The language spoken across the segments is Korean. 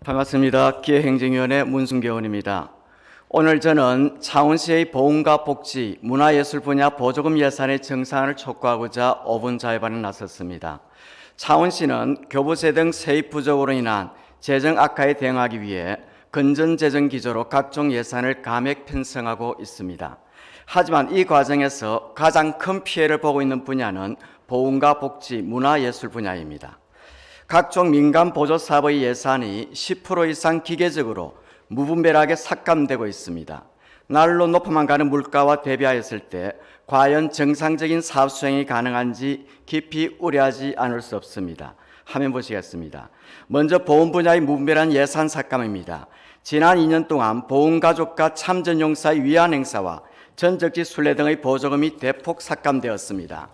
반갑습니다. 기회행정위원회 문순계원입니다. 오늘 저는 창원시의 보훈과 복지, 문화예술 분야 보조금 예산의 정상화를 촉구하고자 5분 자유발언에 나섰습니다. 창원시는 교부세 등 세입 부족으로 인한 재정 악화에 대응하기 위해 건전재정 기조로 각종 예산을 감액 편성하고 있습니다. 하지만 이 과정에서 가장 큰 피해를 보고 있는 분야는 보훈과 복지, 문화예술 분야입니다. 각종 민간 보조 사업의 예산이 10% 이상 기계적으로 무분별하게 삭감되고 있습니다. 날로 높아만 가는 물가와 대비하였을 때 과연 정상적인 사업 수행이 가능한지 깊이 우려하지 않을 수 없습니다. 화면 보시겠습니다. 먼저 보훈 분야의 무분별한 예산 삭감입니다. 지난 2년 동안 보훈가족과 참전용사의 위안 행사와 전적지 순례 등의 보조금이 대폭 삭감되었습니다.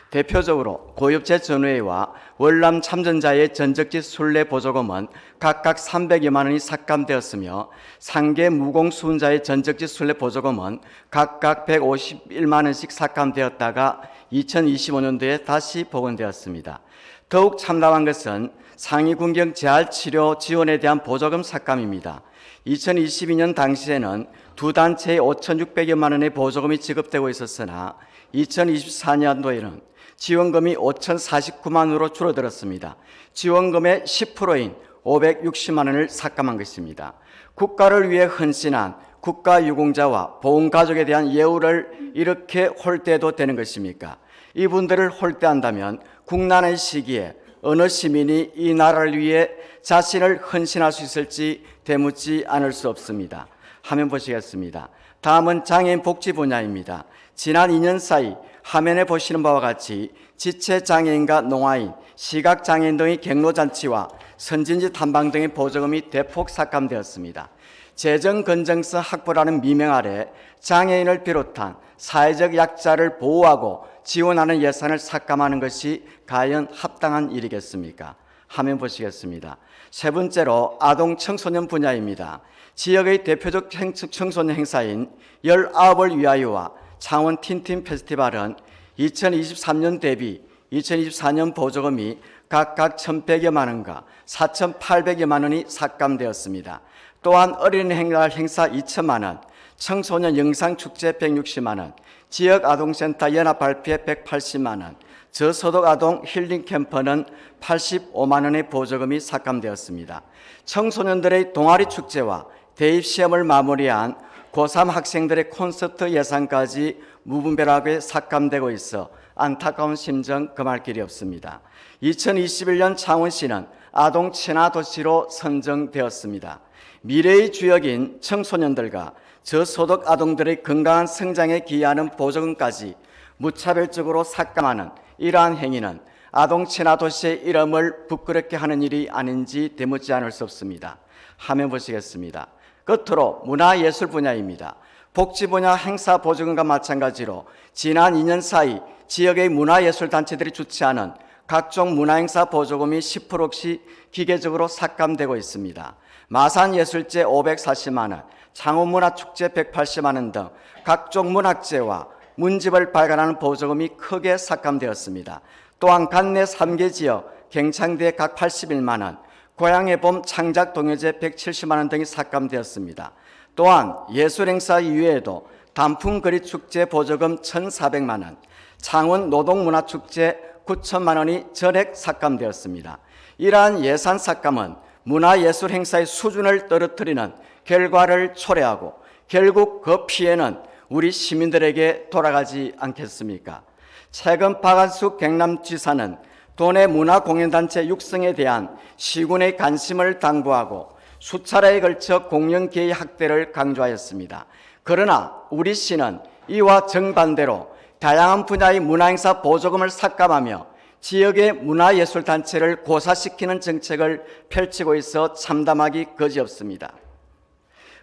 대표적으로 고엽제 전우회와 월남 참전자의 전적지 순례 보조금은 각각 300여만 원이 삭감되었으며 상계 무공수훈자의 전적지 순례 보조금은 각각 151만 원씩 삭감되었다가 2025년도에 다시 복원되었습니다. 더욱 참담한 것은 상위군경 재활치료 지원에 대한 보조금 삭감입니다. 2022년 당시에는 두 단체에 5,600여만 원의 보조금이 지급되고 있었으나 2024년도에는 지원금이 5,049만 원으로 줄어들었습니다. 지원금의 10%인 560만 원을 삭감한 것입니다. 국가를 위해 헌신한 국가유공자와 보훈가족에 대한 예우를 이렇게 홀대해도 되는 것입니까? 이분들을 홀대한다면 국난의 시기에 어느 시민이 이 나라를 위해 자신을 헌신할 수 있을지 되묻지 않을 수 없습니다. 화면 보시겠습니다. 다음은 장애인 복지 분야입니다. 지난 2년 사이 화면에 보시는 바와 같이 지체장애인과 농아인, 시각장애인 등의 객로잔치와 선진지 탐방 등의 보조금이 대폭 삭감되었습니다. 재정 건전성 확보라는 미명 아래 장애인을 비롯한 사회적 약자를 보호하고 지원하는 예산을 삭감하는 것이 과연 합당한 일이겠습니까? 화면 보시겠습니다. 세 번째로 아동 청소년 분야입니다. 지역의 대표적 청소년 행사인 19을 위하여와 창원 틴틴 페스티벌은 2023년 대비 2024년 보조금이 각각 1,100여만 원과 4,800여만 원이 삭감되었습니다. 또한 어린이날 행사 2천만 원, 청소년 영상축제 160만 원, 지역아동센터 연합발표회 180만 원, 저소득 아동 힐링 캠프는 85만 원의 보조금이 삭감되었습니다. 청소년들의 동아리 축제와 대입시험을 마무리한 고3 학생들의 콘서트 예산까지 무분별하게 삭감되고 있어 안타까운 심정 금할 길이 없습니다. 2021년 창원시는 아동 친화 도시로 선정되었습니다. 미래의 주역인 청소년들과 저소득 아동들의 건강한 성장에 기여하는 보조금까지 무차별적으로 삭감하는 이러한 행위는 아동 친화 도시의 이름을 부끄럽게 하는 일이 아닌지 되묻지 않을 수 없습니다. 화면 보시겠습니다. 끝으로 문화예술 분야입니다. 복지 분야 행사 보조금과 마찬가지로 지난 2년 사이 지역의 문화예술단체들이 주최하는 각종 문화행사 보조금이 10%씩 기계적으로 삭감되고 있습니다. 마산예술제 540만 원, 창원문화축제 180만 원 등 각종 문학제와 문집을 발간하는 보조금이 크게 삭감되었습니다. 또한 관내 3개 지역 갱창대 각 81만 원, 고향의 봄 창작 동요제 170만 원 등이 삭감되었습니다. 또한 예술행사 이외에도 단풍거리 축제 보조금 1,400만 원, 창원 노동문화축제 9천만 원이 전액 삭감되었습니다. 이러한 예산 삭감은 문화예술 행사의 수준을 떨어뜨리는 결과를 초래하고 결국 그 피해는 우리 시민들에게 돌아가지 않겠습니까? 최근 박한숙 경남지사는 도내 문화공연단체 육성에 대한 시군의 관심을 당부하고 수차례에 걸쳐 공연계의 확대를 강조하였습니다. 그러나 우리 시는 이와 정반대로 다양한 분야의 문화행사 보조금을 삭감하며 지역의 문화예술단체를 고사시키는 정책을 펼치고 있어 참담하기 거지없습니다.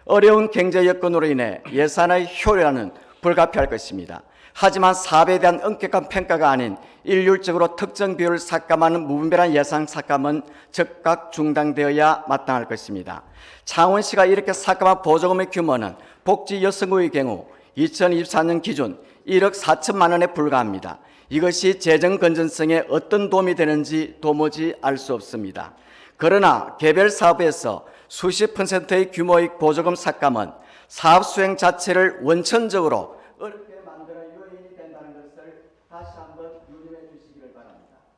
어려운 경제 여건으로 인해 예산의 효율화는 불가피할 것입니다. 하지만 사업에 대한 엄격한 평가가 아닌 일률적으로 특정 비율을 삭감하는 무분별한 예산 삭감은 즉각 중단되어야 마땅할 것입니다. 창원시가 이렇게 삭감한 보조금의 규모는 복지 여성구의 경우 2024년 기준 1억 4천만 원에 불과합니다. 이것이 재정 건전성에 어떤 도움이 되는지 도무지 알 수 없습니다. 그러나 개별 사업에서 수십 퍼센트의 규모의 보조금 삭감은 사업 수행 자체를 원천적으로 어렵게 만드는 요인이 된다는 것을 다시 한번 유념해 주시기를 바랍니다.